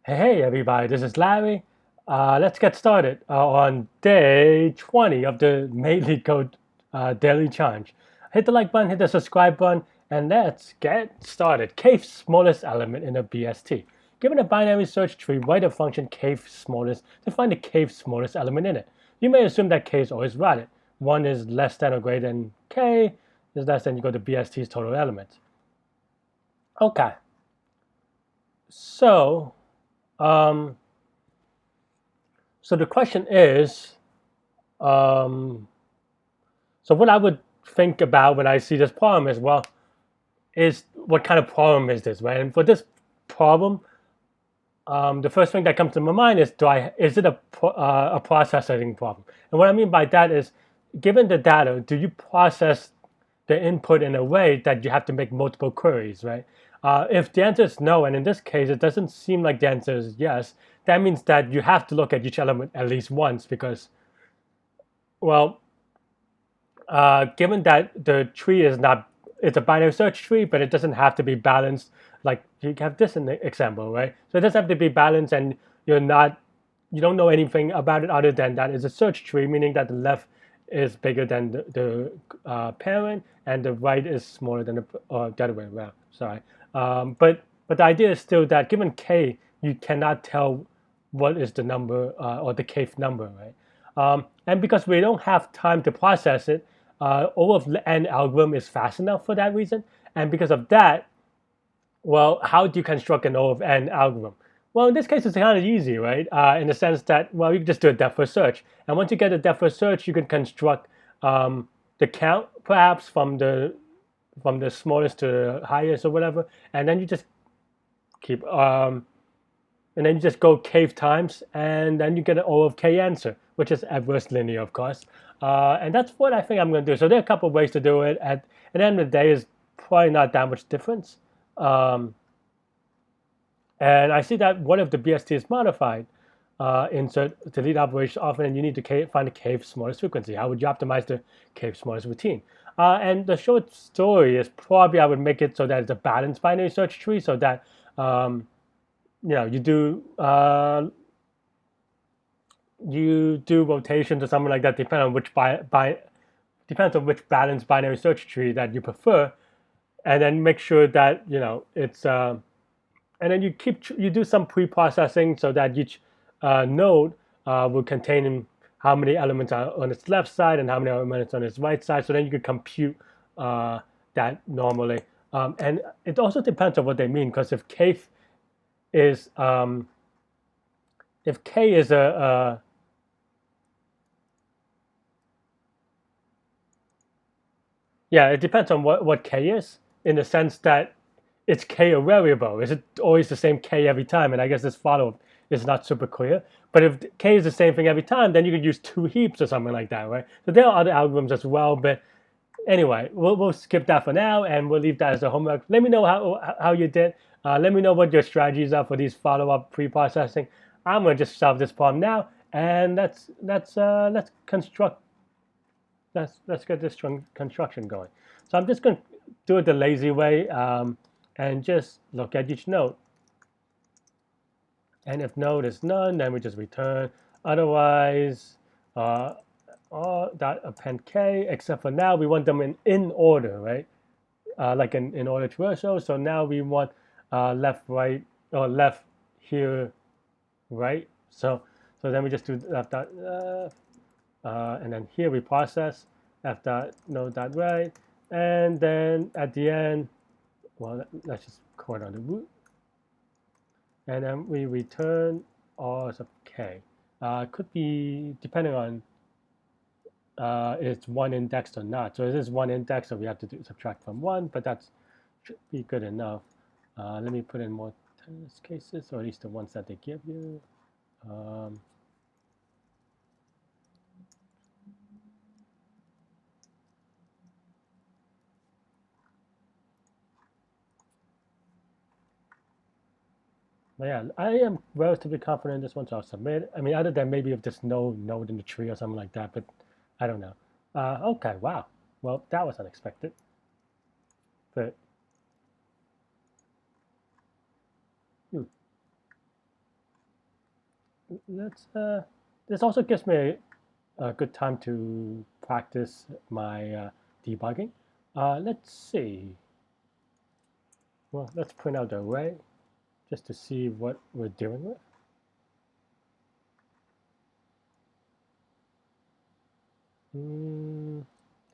Hey everybody, this is Larry. Let's get started on day 20 of the Leetcode daily challenge. Hit the like button, hit the subscribe button, and let's get started. K's smallest element in a BST. Given a binary search tree, write a function K's smallest to find the K's smallest element in it. You may assume that K is always valid. 1 is less than or greater than K is less than equal to BST's total elements. Okay, so um, so the question is, um, so what I would think about when I see this problem is, well, is what kind of problem is this, right? And for this problem, the first thing that comes to my mind is, is it a processing problem? And what I mean by that is, given the data, do you process the input in a way that you have to make multiple queries, right? If the answer is no, and in this case it doesn't seem like the answer is yes, that means that you have to look at each element at least once because, well, given that the tree is not, it's a binary search tree, but it doesn't have to be balanced. Like you have this in the example, right? So it doesn't have to be balanced, and you don't know anything about it other than that it's a search tree, meaning that the left is bigger than the parent, and the right is smaller than the other way around. Sorry, but the idea is still that given k, you cannot tell what is the number or the kth number, right? And because we don't have time to process it, O of n algorithm is fast enough for that reason. And because of that, well, how do you construct an O of n algorithm? Well, in this case, it's kind of easy, right? In the sense that, well, you can just do a depth first search. And once you get a depth first search, you can construct the count, perhaps from the smallest to the highest or whatever. And then you just keep, and then you just go kth times, and then you get an O of k answer, which is adverse linear, of course. And that's what I think I'm going to do. So there are a couple of ways to do it. At the end of the day, is probably not that much difference. Um, and I see that one of the BST is modified. Insert delete operation often, and you need to find the kth smallest frequency. How would you optimize the kth smallest routine? And the short story is probably I would make it so that it's a balanced binary search tree, so that you do rotations or something like that, depending on which depends on which balanced binary search tree that you prefer, and then make sure that it's and then you do some pre-processing so that each node will contain how many elements are on its left side and how many elements on its right side. So then you could compute that normally. And it also depends on what they mean, because is if k is a yeah, it depends on what k is, in the sense that it's k a variable. Is it always the same k every time? And I guess this follow is not super clear. But if k is the same thing every time, then you could use two heaps or something like that, right? So there are other algorithms as well. But anyway, we'll skip that for now, and we'll leave that as a homework. Let me know how you did. Let me know what your strategies are for these follow-up pre-processing. I'm going to just solve this problem now, and let's construct let's get this construction going. So I'm just going to do it the lazy way, and just look at each node. And if node is none, then we just return. Otherwise, dot append k, except for now we want them in order, right? Like in order traversal. So now we want left, right, or left here, right. So then we just do left dot left. And then here we process f dot node dot right, and then at the end, well, let's just call it on the root, and then we return all sub k. Could be depending on it's one indexed or not. So it is one index, so we have to subtract from one, but that should be good enough. Let me put in more test cases, or at least the ones that they give you. But yeah, I am relatively confident in this one, so I'll submit. I mean, other than maybe if there's no node in the tree or something like that, but I don't know. Okay, wow. Well, that was unexpected. But let's. This also gives me a good time to practice my debugging. Let's see. Well, let's print out the array just to see what we're dealing with.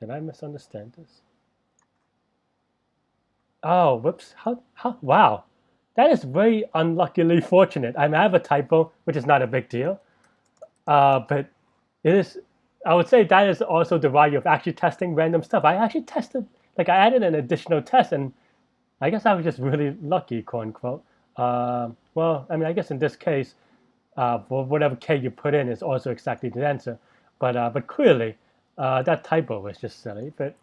Did I misunderstand this? Oh, whoops. Wow. That is very unluckily fortunate. I mean, I have a typo, which is not a big deal. But it is, I would say that is also the value of actually testing random stuff. I actually tested, like I added an additional test, and I guess I was just really lucky, quote unquote. Well, I mean, I guess in this case, for whatever K you put in is also exactly the answer. But clearly, that typo was just silly, but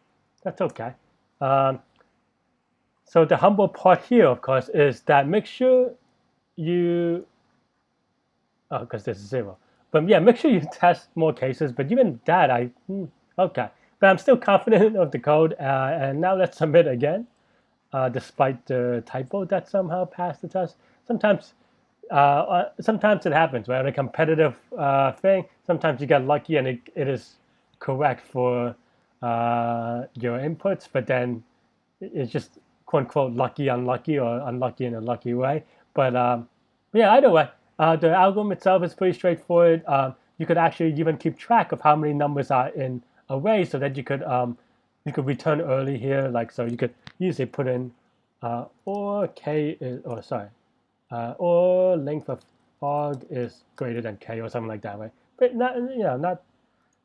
that's okay. Um, so the humble part here, of course, is that make sure you, oh, because there's 0. But yeah, make sure you test more cases. But even that, okay. But I'm still confident of the code. And now let's submit again, despite the typo that somehow passed the test. Sometimes it happens, right? On a competitive thing, sometimes you get lucky and it is correct for your inputs, but then it's just quote unquote lucky, unlucky, or unlucky in a lucky way. But yeah, either way, the algorithm itself is pretty straightforward. You could actually even keep track of how many numbers are in array, so that you could return early here. Like so, you could usually put in or k is, or sorry, or length of arg is greater than k or something like that, right? But not not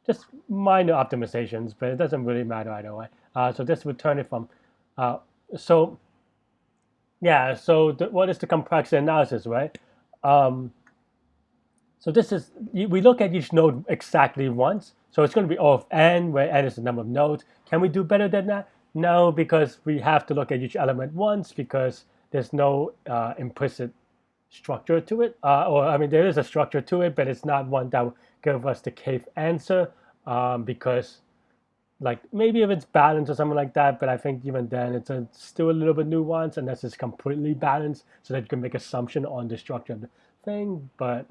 just minor optimizations, but it doesn't really matter either way. So this would turn it from uh, so yeah. So what is the complexity analysis, right? Um, so this is we look at each node exactly once. So it's going to be O of n, where n is the number of nodes. Can we do better than that? No, because we have to look at each element once because there's no implicit structure to it. Or I mean, there is a structure to it, but it's not one that will give us the kth answer because like maybe if it's balanced or something like that, but I think even then it's still a little bit nuanced unless it's completely balanced so that you can make assumption on the structure of the thing. But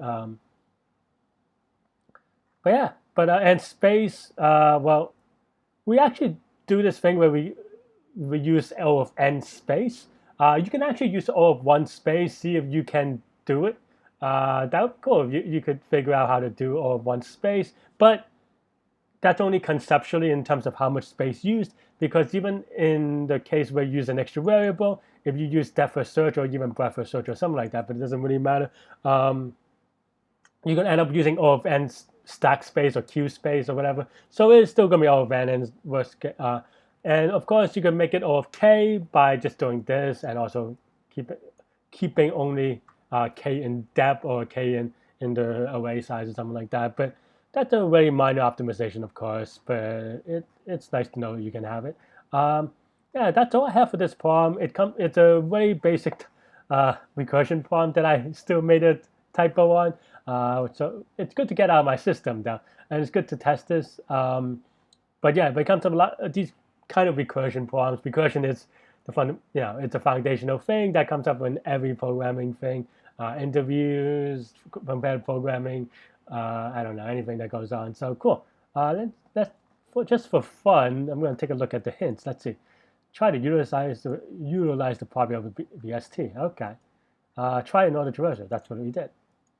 yeah, and space, well, we actually do this thing where we use O of n space. You can actually use O of 1 space, see if you can do it. That would be cool if you could figure out how to do O of 1 space, but that's only conceptually in terms of how much space used, because even in the case where you use an extra variable, if you use depth first search or even breadth first search or something like that, but it doesn't really matter. You're going to end up using O of n stack space or queue space or whatever. So it's still going to be O of n and and of course you can make it O of k by just doing this and also keeping only k in depth or k in the array size or something like that. But that's a very minor optimization, of course, but it's nice to know you can have it. Yeah, that's all I have for this problem. It's a very basic recursion problem that I still made a typo on. So it's good to get out of my system though, and it's good to test this. But yeah, when it comes to a lot of these kind of recursion problems, recursion is it's a foundational thing that comes up in every programming thing, interviews, compared programming, I don't know, anything that goes on. So cool. Let's just for fun, I'm going to take a look at the hints. Let's see. Try to utilize the property of the BST. Okay. Try in order to traversal. That's what we did.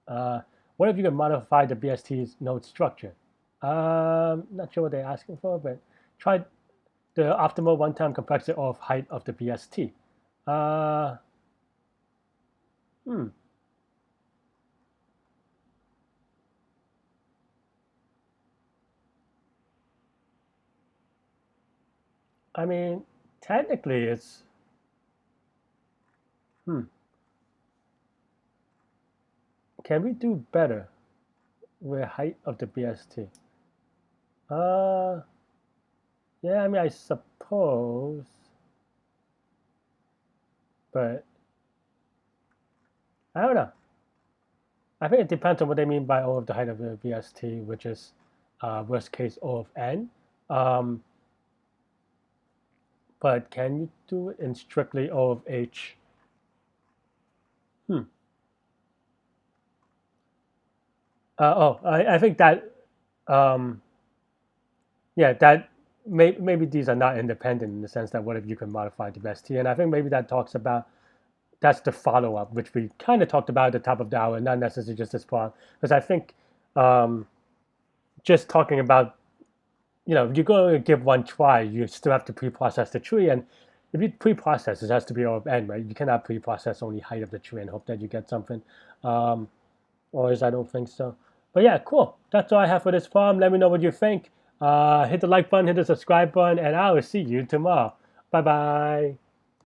What if you can modify the BST's node structure? Not sure what they're asking for, but try the optimal one-time complexity of height of the BST. Uh, hmm. I mean, technically, it's hmm. Can we do better with height of the BST? Uh, yeah. I mean, I suppose, but I don't know. I think it depends on what they mean by O of the height of the BST, which is worst case O of n. Um, but can you do it in strictly O of h? Hmm. I think that um, yeah, that maybe these are not independent in the sense that what if you can modify the BST, and I think maybe that talks about that's the follow up, which we kind of talked about at the top of the hour, not necessarily just this part, because I think um, just talking about if you're going to give one try, you still have to pre-process the tree, and if you pre-process, it has to be O of n, right? You cannot pre-process only height of the tree and hope that you get something. Um, or is I don't think so. But yeah, cool. That's all I have for this problem. Let me know what you think. Hit the like button, hit the subscribe button, and I will see you tomorrow. Bye bye.